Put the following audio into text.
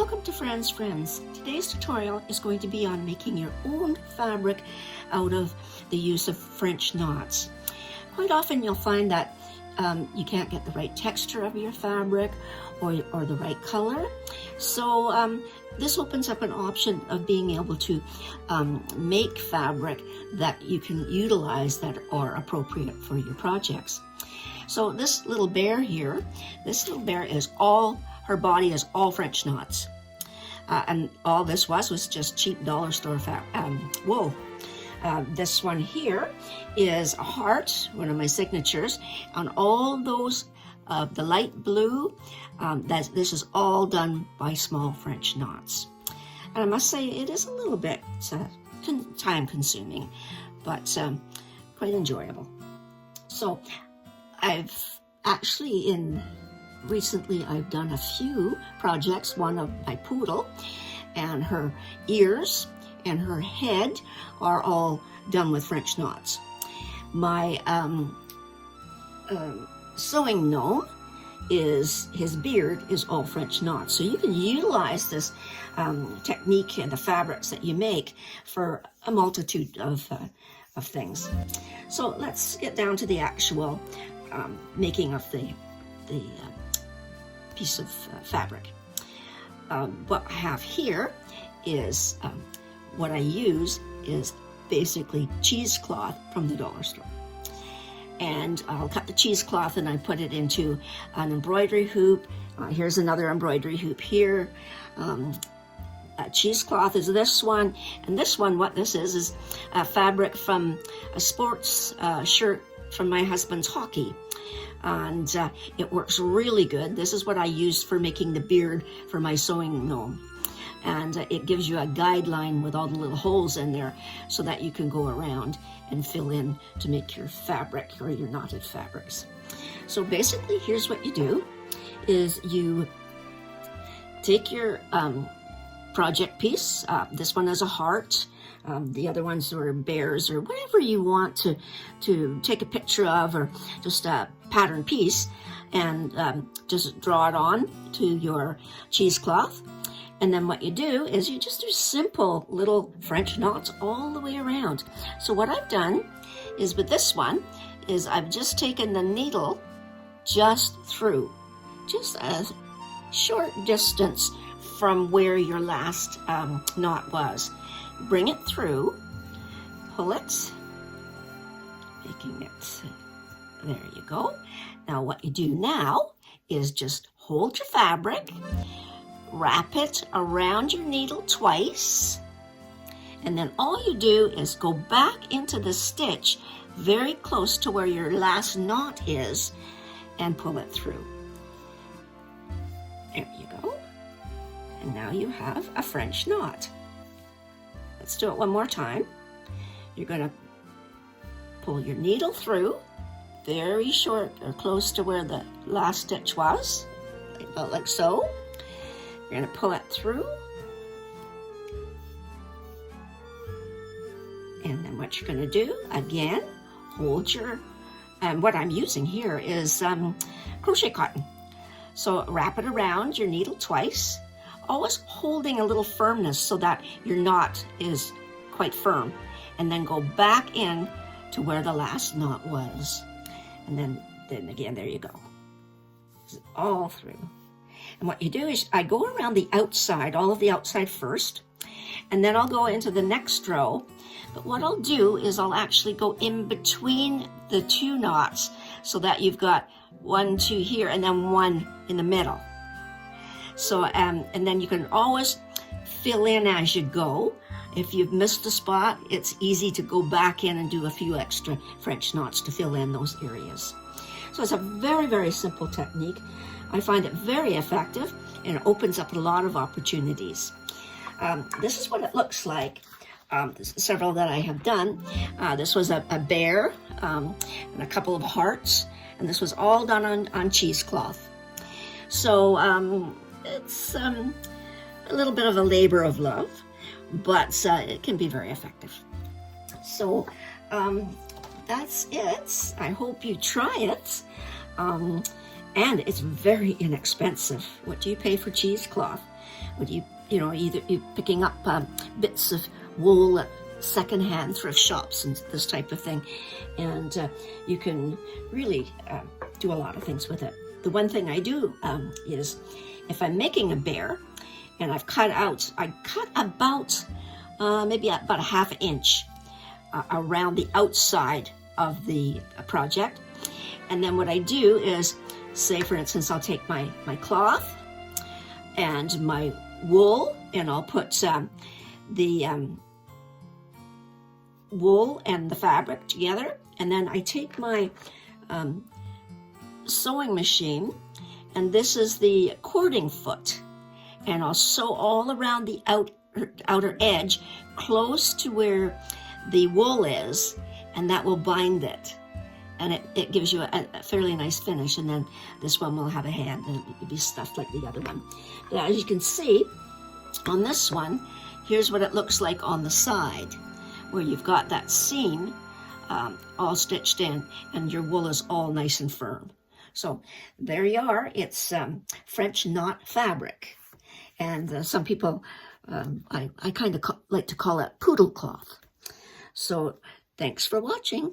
Welcome to Fran's Friends. Today's tutorial is going to be on making your own fabric out of the use of French knots. Quite often you'll find that you can't get the right texture of your fabric or the right color. So this opens up an option of being able to make fabric that you can utilize that are appropriate for your projects. So this little bear here, her body is all French knots. And all this was just cheap dollar store wool. This one here is a heart, one of my signatures, on all those, the light blue, this is all done by small French knots. And I must say it is a little bit time consuming, but quite enjoyable. So recently I've done a few projects, one of my poodle, and her ears and her head are all done with French knots. My sewing gnome, his beard is all French knots. So you can utilize this technique and the fabrics that you make for a multitude of things. So let's get down to the actual making of the piece of fabric. What I have here is what I use is basically cheesecloth from the dollar store. And I'll cut the cheesecloth and I put it into an embroidery hoop. Here's another embroidery hoop here. Cheesecloth is this one, and this one, what this is fabric from a sports shirt from my husband's hockey. And it works really good. This is what I used for making the beard for my sewing gnome. And it gives you a guideline with all the little holes in there so that you can go around and fill in to make your fabric or your knotted fabrics. So basically, here's what you do, is you take your project piece. This one is a heart. The other ones are bears or whatever you want to take a picture of, or just a pattern piece, and just draw it on to your cheesecloth. And then what you do is you just do simple little French knots all the way around. So what I've done is with this one is I've just taken the needle just through, just a short distance from where your last knot was. Bring it through, pull it, making it, there you go. Now what you do now is just hold your fabric, wrap it around your needle twice, and then all you do is go back into the stitch very close to where your last knot is and pull it through. There you go. And now you have a French knot. Let's do it one more time. You're going to pull your needle through very short or close to where the last stitch was, about like so. You're going to pull it through. And then what you're going to do, again, hold your, and what I'm using here is crochet cotton. So wrap it around your needle twice, always holding a little firmness so that your knot is quite firm, and then go back in to where the last knot was. And then again, there you go. All through. And what you do is I go around the outside, all of the outside first, and then I'll go into the next row. But what I'll do is I'll actually go in between the two knots so that you've got 1, 2 here, and then one in the middle. So, and then you can always fill in as you go. If you've missed a spot, it's easy to go back in and do a few extra French knots to fill in those areas. So it's a very, very simple technique. I find it very effective, and it opens up a lot of opportunities. This is what it looks like. Several that I have done. This was a bear and a couple of hearts, and this was all done on cheesecloth. So it's a little bit of a labor of love, but it can be very effective. So that's it. I hope you try it. And it's very inexpensive. What do you pay for cheesecloth? But either you picking up bits of wool at secondhand thrift shops and this type of thing, and you can really do a lot of things with it. The one thing I do is, if I'm making a bear, and I cut about maybe about a ½ inch around the outside of the project. And then what I do is, say for instance, I'll take my cloth and my wool, and I'll put the wool and the fabric together, and then I take my sewing machine, and this is the cording foot, and I'll sew all around the outer edge close to where the wool is, and that will bind it, and it gives you a fairly nice finish. And then this one will have a hand, and it'll be stuffed like the other one. But as you can see on this one, here's what it looks like on the side, where you've got that seam all stitched in, and your wool is all nice and firm. So there you are. It's French knot fabric. And some people, I kind of like to call it poodle cloth. So thanks for watching.